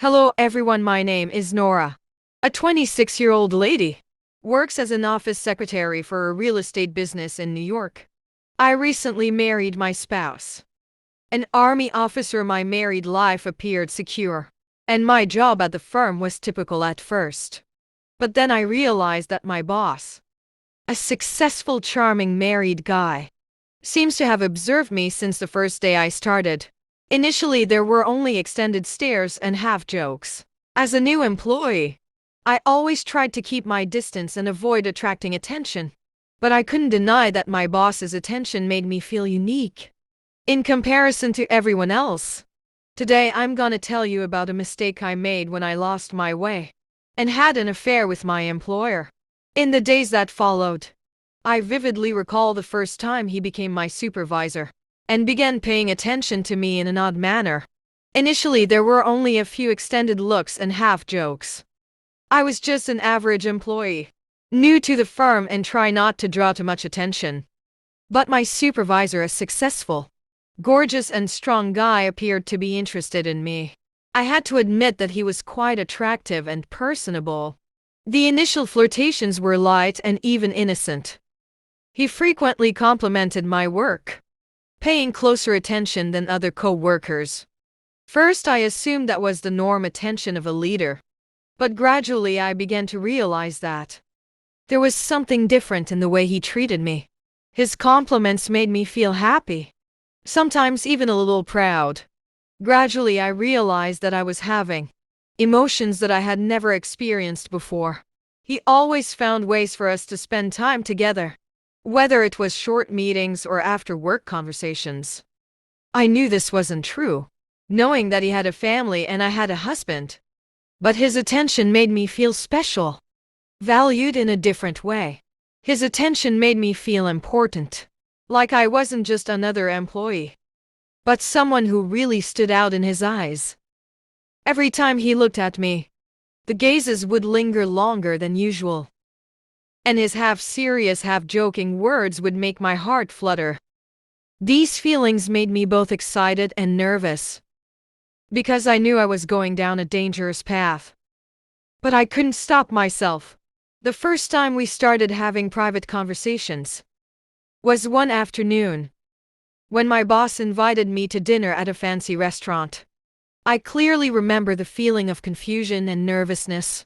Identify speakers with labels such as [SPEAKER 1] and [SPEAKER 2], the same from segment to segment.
[SPEAKER 1] Hello everyone, my name is Nora. A 26-year-old lady. Works as an office secretary for a real estate business in New York. I recently married my spouse. An army officer. My married life appeared secure. And my job at the firm was typical at first. But then I realized that my boss, a successful, charming married guy, seems to have observed me since the first day I started. Initially, there were only extended stares and half jokes. As a new employee, I always tried to keep my distance and avoid attracting attention. But I couldn't deny that my boss's attention made me feel unique in comparison to everyone else. Today, I'm gonna tell you about a mistake I made when I lost my way and had an affair with my employer. In the days that followed, I vividly recall the first time he became my supervisor and began paying attention to me in an odd manner. Initially, there were only a few extended looks and half jokes. I was just an average employee, new to the firm and try not to draw too much attention. But my supervisor, a successful, gorgeous and strong guy, appeared to be interested in me. I had to admit that he was quite attractive and personable. The initial flirtations were light and even innocent. He frequently complimented my work, paying closer attention than other co-workers. First, I assumed that was the norm, attention of a leader. But gradually I began to realize that there was something different in the way he treated me. His compliments made me feel happy, sometimes even a little proud. Gradually I realized that I was having emotions that I had never experienced before. He always found ways for us to spend time together, whether it was short meetings or after-work conversations. I knew this wasn't true, knowing that he had a family and I had a husband. But his attention made me feel special, valued in a different way. His attention made me feel important, like I wasn't just another employee, but someone who really stood out in his eyes. Every time he looked at me, the gazes would linger longer than usual, and his half-serious, half-joking words would make my heart flutter. These feelings made me both excited and nervous, because I knew I was going down a dangerous path. But I couldn't stop myself. The first time we started having private conversations was one afternoon, when my boss invited me to dinner at a fancy restaurant. I clearly remember the feeling of confusion and nervousness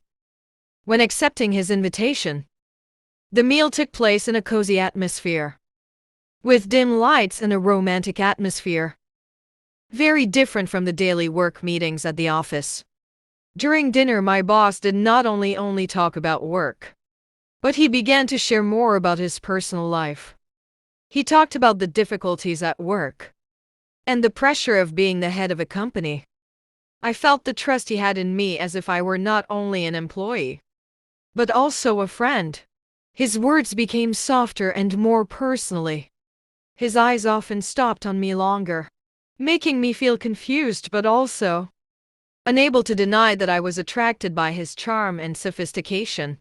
[SPEAKER 1] when accepting his invitation. The meal took place in a cozy atmosphere, with dim lights and a romantic atmosphere, very different from the daily work meetings at the office. During dinner, my boss did not only talk about work, but he began to share more about his personal life. He talked about the difficulties at work and the pressure of being the head of a company. I felt the trust he had in me, as if I were not only an employee, but also a friend. His words became softer and more personally. His eyes often stopped on me longer, making me feel confused but also unable to deny that I was attracted by his charm and sophistication.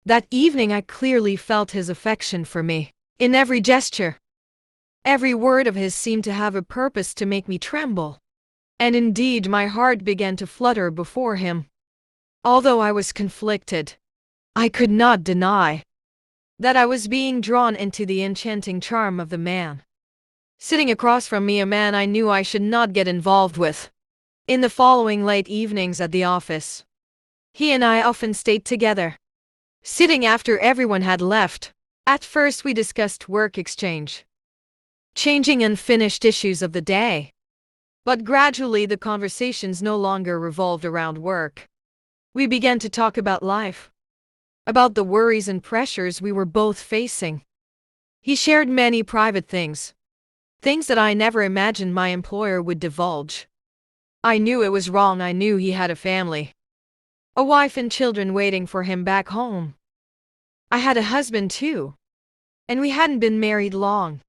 [SPEAKER 1] That evening I clearly felt his affection for me. In every gesture, every word of his seemed to have a purpose to make me tremble. And indeed, my heart began to flutter before him. Although I was conflicted, I could not deny that I was being drawn into the enchanting charm of the man sitting across from me, a man I knew I should not get involved with. In the following late evenings at the office, he and I often stayed together, sitting after everyone had left. At first we discussed work exchange, changing unfinished issues of the day. But gradually the conversations no longer revolved around work. We began to talk about life, about the worries and pressures we were both facing. He shared many private things that I never imagined my employer would divulge. I knew it was wrong. I knew he had a family, a wife and children waiting for him back home. I had a husband too, and we hadn't been married long.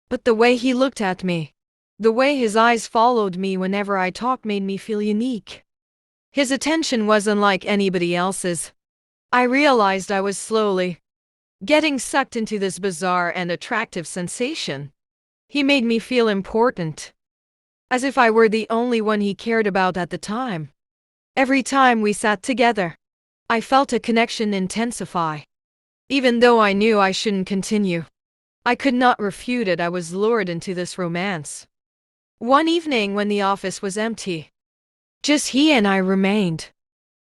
[SPEAKER 1] But the way he looked at me, the way his eyes followed me whenever I talked, made me feel unique. His attention was unlike anybody else's. I realized I was slowly getting sucked into this bizarre and attractive sensation. He made me feel important, as if I were the only one he cared about at the time. Every time we sat together, I felt a connection intensify. Even though I knew I shouldn't continue, I could not refute it. I was lured into this romance. One evening when the office was empty, just he and I remained.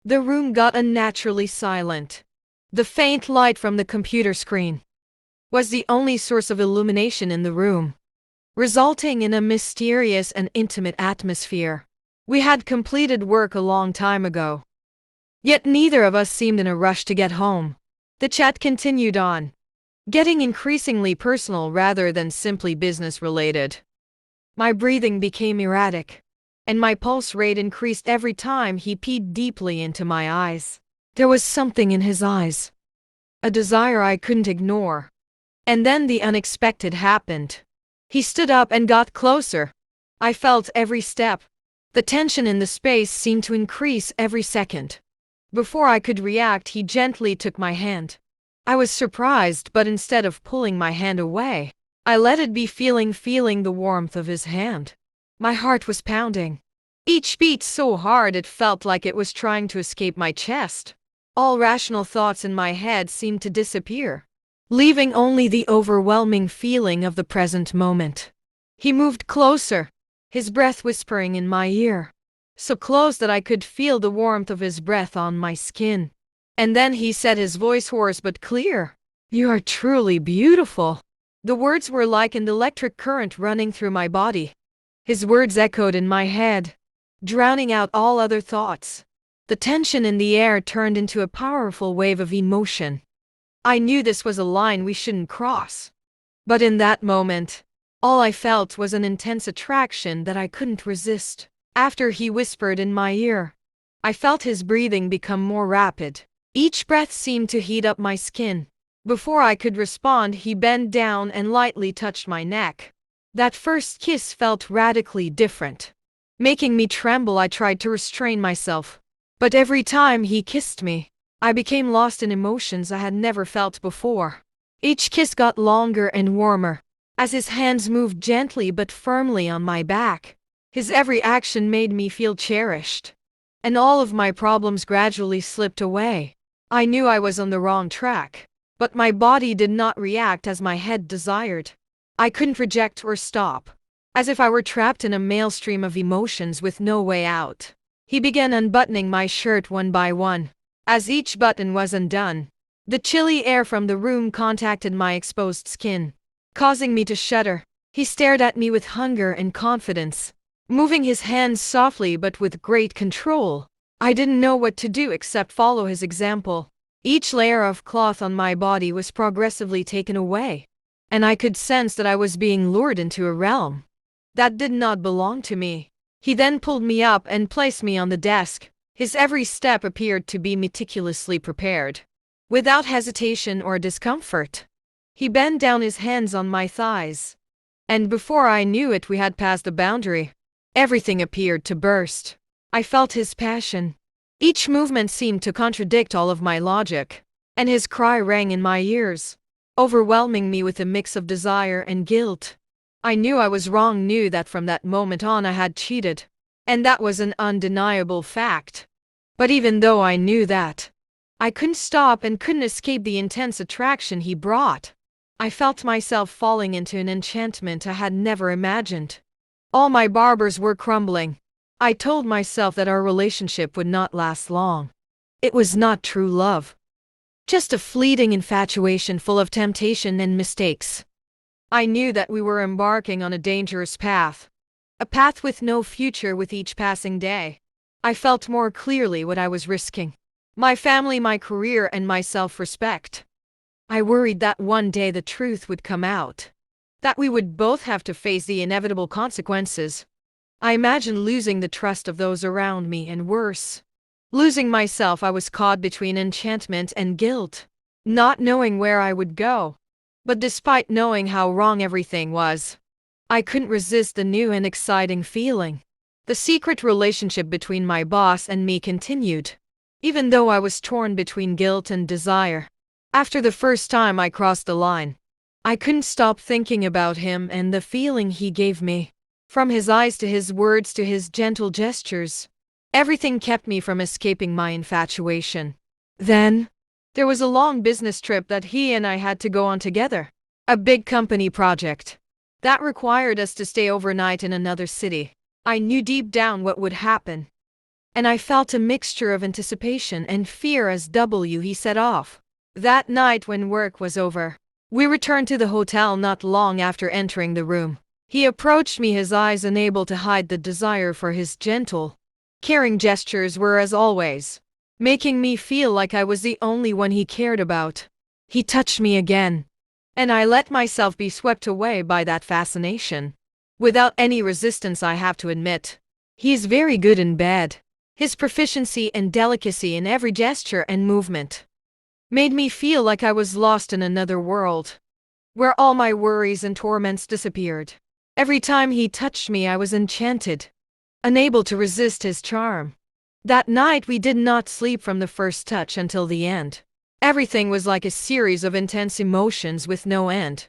[SPEAKER 1] The room got unnaturally silent. The faint light from the computer screen was the only source of illumination in the room, resulting in a mysterious and intimate atmosphere. We had completed work a long time ago, yet neither of us seemed in a rush to get home. The chat continued on, getting increasingly personal rather than simply business-related. My breathing became erratic, and my pulse rate increased every time he peered deeply into my eyes. There was something in his eyes, a desire I couldn't ignore. And then the unexpected happened. He stood up and got closer. I felt every step. The tension in the space seemed to increase every second. Before I could react, he gently took my hand. I was surprised, but instead of pulling my hand away, I let it be, feeling the warmth of his hand. My heart was pounding, each beat so hard it felt like it was trying to escape my chest. All rational thoughts in my head seemed to disappear, leaving only the overwhelming feeling of the present moment. He moved closer, his breath whispering in my ear, so close that I could feel the warmth of his breath on my skin. And then he said, his voice hoarse but clear, "You are truly beautiful." The words were like an electric current running through my body. His words echoed in my head, drowning out all other thoughts. The tension in the air turned into a powerful wave of emotion. I knew this was a line we shouldn't cross. But in that moment, all I felt was an intense attraction that I couldn't resist. After he whispered in my ear, I felt his breathing become more rapid. Each breath seemed to heat up my skin. Before I could respond, he bent down and lightly touched my neck. That first kiss felt radically different, making me tremble. I tried to restrain myself, but every time he kissed me, I became lost in emotions I had never felt before. Each kiss got longer and warmer, as his hands moved gently but firmly on my back. His every action made me feel cherished, and all of my problems gradually slipped away. I knew I was on the wrong track, but my body did not react as my head desired. I couldn't reject or stop, as if I were trapped in a maelstrom of emotions with no way out. He began unbuttoning my shirt one by one. As each button was undone, the chilly air from the room contacted my exposed skin, causing me to shudder. He stared at me with hunger and confidence, moving his hands softly but with great control. I didn't know what to do except follow his example. Each layer of cloth on my body was progressively taken away, and I could sense that I was being lured into a realm that did not belong to me. He then pulled me up and placed me on the desk. His every step appeared to be meticulously prepared, without hesitation or discomfort. He bent down his hands on my thighs, and before I knew it, we had passed the boundary. Everything appeared to burst. I felt his passion. Each movement seemed to contradict all of my logic, and his cry rang in my ears, overwhelming me with a mix of desire and guilt. I knew I was wrong, knew that from that moment on I had cheated, and that was an undeniable fact. But even though I knew that, I couldn't stop and couldn't escape the intense attraction he brought. I felt myself falling into an enchantment I had never imagined. All my barbers were crumbling. I told myself that our relationship would not last long. It was not true love, just a fleeting infatuation full of temptation and mistakes. I knew that we were embarking on a dangerous path, a path with no future. With each passing day, I felt more clearly what I was risking: my family, my career, and my self-respect. I worried that one day the truth would come out, that we would both have to face the inevitable consequences. I imagined losing the trust of those around me, and worse, losing myself. I was caught between enchantment and guilt, not knowing where I would go. But despite knowing how wrong everything was, I couldn't resist the new and exciting feeling. The secret relationship between my boss and me continued, even though I was torn between guilt and desire. After the first time I crossed the line, I couldn't stop thinking about him and the feeling he gave me. From his eyes to his words to his gentle gestures, Everything kept me from escaping my infatuation. Then, there was a long business trip that he and I had to go on together. A big company project. That required us to stay overnight in another city. I knew deep down what would happen. And I felt a mixture of anticipation and fear as he set off. That night when work was over, we returned to the hotel not long after entering the room. He approached me, his eyes unable to hide the desire for his gentle, caring gestures were as always, making me feel like I was the only one he cared about. He touched me again, and I let myself be swept away by that fascination. Without any resistance, I have to admit. He is very good in bed. His proficiency and delicacy in every gesture and movement made me feel like I was lost in another world, where all my worries and torments disappeared. Every time he touched me, I was enchanted, unable to resist his charm. That night we did not sleep from the first touch until the end. Everything was like a series of intense emotions with no end.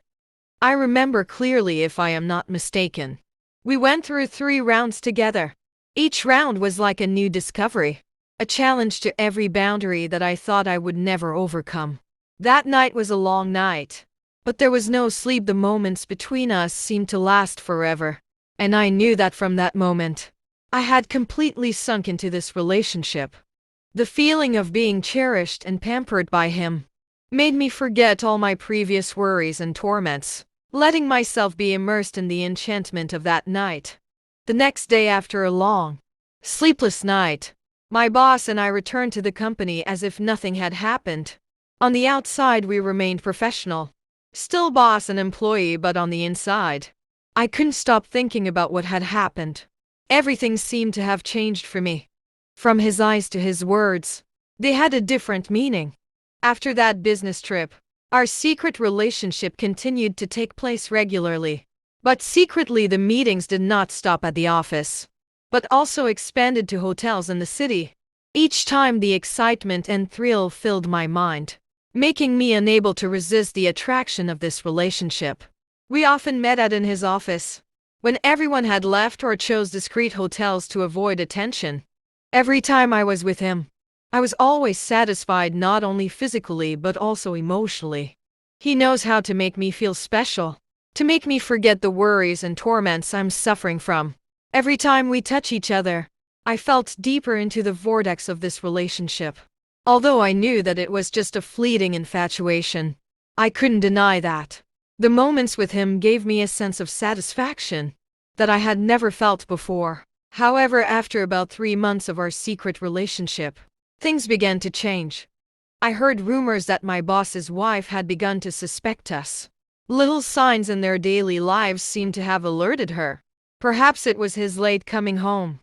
[SPEAKER 1] I remember clearly, if I am not mistaken. We went through 3 rounds together. Each round was like a new discovery, a challenge to every boundary that I thought I would never overcome. That night was a long night, but there was no sleep. The moments between us seemed to last forever, and I knew that from that moment, I had completely sunk into this relationship. The feeling of being cherished and pampered by him made me forget all my previous worries and torments, letting myself be immersed in the enchantment of that night. The next day, after a long, sleepless night, my boss and I returned to the company as if nothing had happened. On the outside, we remained professional, still boss and employee, but on the inside, I couldn't stop thinking about what had happened. Everything seemed to have changed for me. From his eyes to his words, they had a different meaning. After that business trip, our secret relationship continued to take place regularly. But secretly, the meetings did not stop at the office, but also expanded to hotels in the city. Each time the excitement and thrill filled my mind, making me unable to resist the attraction of this relationship. We often met in his office, when everyone had left, or chose discreet hotels to avoid attention. Every time I was with him, I was always satisfied, not only physically but also emotionally. He knows how to make me feel special, to make me forget the worries and torments I'm suffering from. Every time we touch each other, I felt deeper into the vortex of this relationship. Although I knew that it was just a fleeting infatuation, I couldn't deny that. The moments with him gave me a sense of satisfaction that I had never felt before. However, after about 3 months of our secret relationship, things began to change. I heard rumors that my boss's wife had begun to suspect us. Little signs in their daily lives seemed to have alerted her. Perhaps it was his late coming home,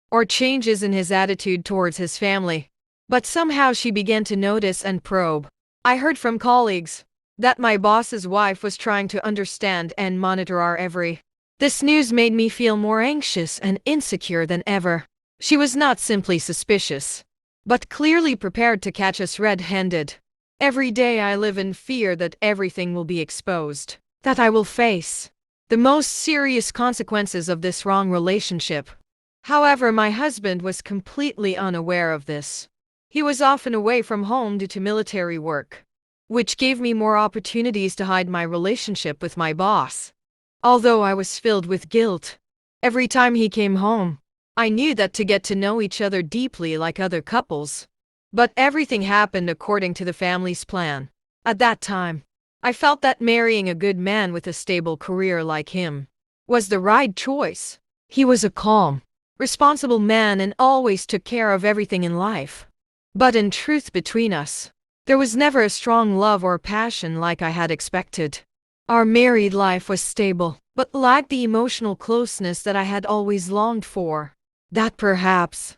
[SPEAKER 1] or changes in his attitude towards his family. But somehow she began to notice and probe. I heard from colleagues that my boss's wife was trying to understand and monitor our every. This news made me feel more anxious and insecure than ever. She was not simply suspicious, but clearly prepared to catch us red-handed. Every day I live in fear that everything will be exposed, that I will face the most serious consequences of this wrong relationship. However, my husband was completely unaware of this. He was often away from home due to military work, which gave me more opportunities to hide my relationship with my boss. Although I was filled with guilt every time he came home, I knew that to get to know each other deeply like other couples. But everything happened according to the family's plan. At that time, I felt that marrying a good man with a stable career like him was the right choice. He was a calm, responsible man and always took care of everything in life. But in truth, between us, there was never a strong love or passion like I had expected. Our married life was stable, but lacked the emotional closeness that I had always longed for. That perhaps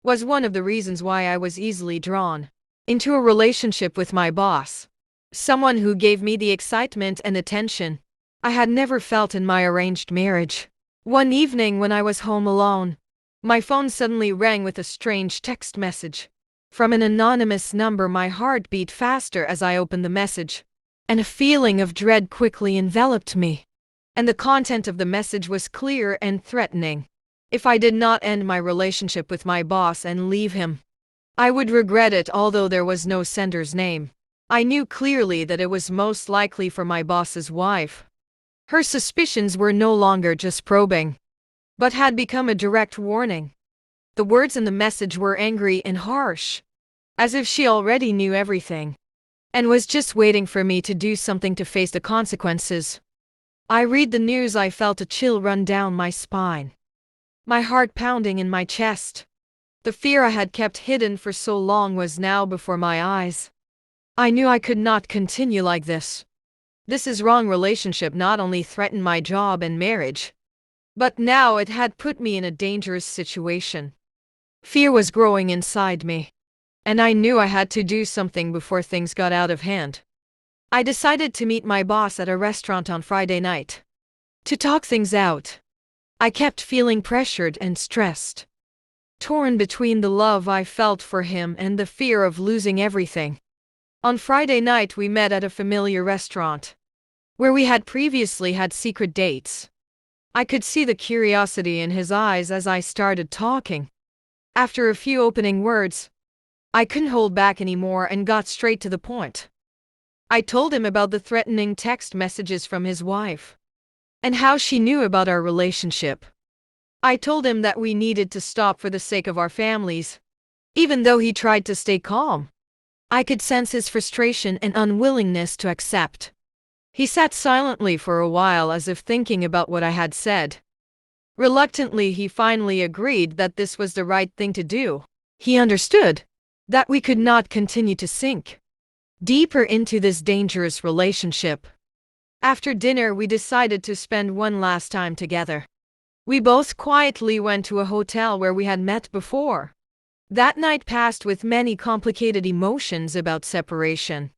[SPEAKER 1] was one of the reasons why I was easily drawn into a relationship with my boss, someone who gave me the excitement and attention I had never felt in my arranged marriage. One evening when I was home alone, my phone suddenly rang with a strange text message from an anonymous number. My heart beat faster as I opened the message, and a feeling of dread quickly enveloped me. And the content of the message was clear and threatening. If I did not end my relationship with my boss and leave him, I would regret it. Although there was no sender's name, I knew clearly that it was most likely for my boss's wife. Her suspicions were no longer just probing, but had become a direct warning. The words in the message were angry and harsh, as if she already knew everything, and was just waiting for me to do something to face the consequences. I read the news. I felt a chill run down my spine, my heart pounding in my chest. The fear I had kept hidden for so long was now before my eyes. I knew I could not continue like this. This wrong relationship not only threatened my job and marriage, but now it had put me in a dangerous situation. Fear was growing inside me, and I knew I had to do something before things got out of hand. I decided to meet my boss at a restaurant on Friday night to talk things out. I kept feeling pressured and stressed, torn between the love I felt for him and the fear of losing everything. On Friday night, we met at a familiar restaurant where we had previously had secret dates. I could see the curiosity in his eyes as I started talking. After a few opening words, I couldn't hold back anymore and got straight to the point. I told him about the threatening text messages from his wife and how she knew about our relationship. I told him that we needed to stop for the sake of our families. Even though he tried to stay calm, I could sense his frustration and unwillingness to accept. He sat silently for a while as if thinking about what I had said. Reluctantly, he finally agreed that this was the right thing to do. He understood that we could not continue to sink deeper into this dangerous relationship. After dinner, we decided to spend one last time together. We both quietly went to a hotel where we had met before. That night passed with many complicated emotions about separation,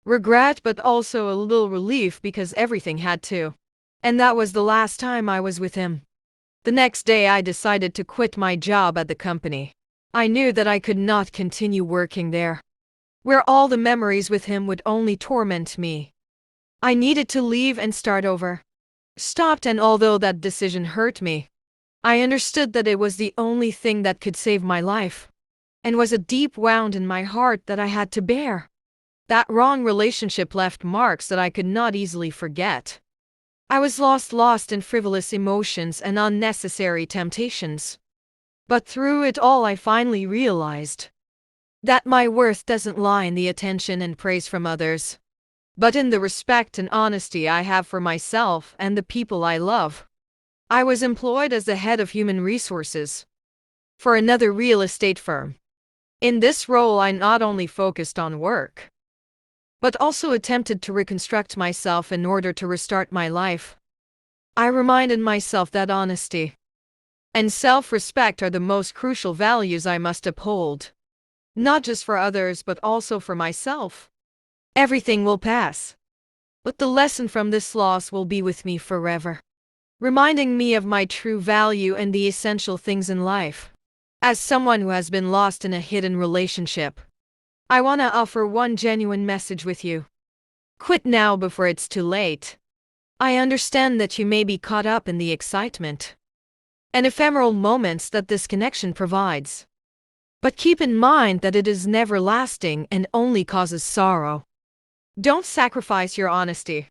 [SPEAKER 1] regret, but also a little relief because everything had to. And that was the last time I was with him. The next day, I decided to quit my job at the company. I knew that I could not continue working there, where all the memories with him would only torment me. I needed to leave and start over. Stopped, and although that decision hurt me, I understood that it was the only thing that could save my life, and was a deep wound in my heart that I had to bear. That wrong relationship left marks that I could not easily forget. I was lost in frivolous emotions and unnecessary temptations. But through it all, I finally realized that my worth doesn't lie in the attention and praise from others, but in the respect and honesty I have for myself and the people I love. I was employed as the head of human resources for another real estate firm. In this role, I not only focused on work, but also attempted to reconstruct myself in order to restart my life. I reminded myself that honesty and self-respect are the most crucial values I must uphold, not just for others but also for myself. Everything will pass, but the lesson from this loss will be with me forever, reminding me of my true value and the essential things in life. As someone who has been lost in a hidden relationship, I want to offer one genuine message with you. Quit now before it's too late. I understand that you may be caught up in the excitement and ephemeral moments that this connection provides, but keep in mind that it is never lasting and only causes sorrow. Don't sacrifice your honesty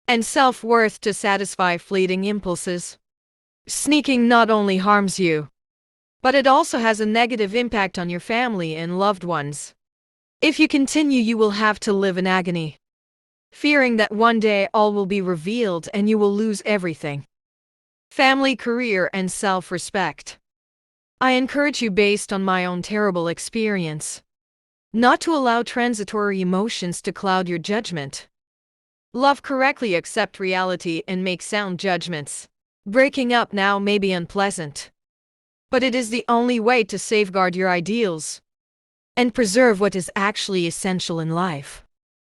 [SPEAKER 1] and self-worth to satisfy fleeting impulses. Sneaking not only harms you, but it also has a negative impact on your family and loved ones. If you continue, you will have to live in agony, fearing that one day all will be revealed and you will lose everything: family, career, and self-respect. I encourage you, based on my own terrible experience, not to allow transitory emotions to cloud your judgment. Love correctly, accept reality, and make sound judgments. Breaking up now may be unpleasant, but it is the only way to safeguard your ideals and preserve what is actually essential in life.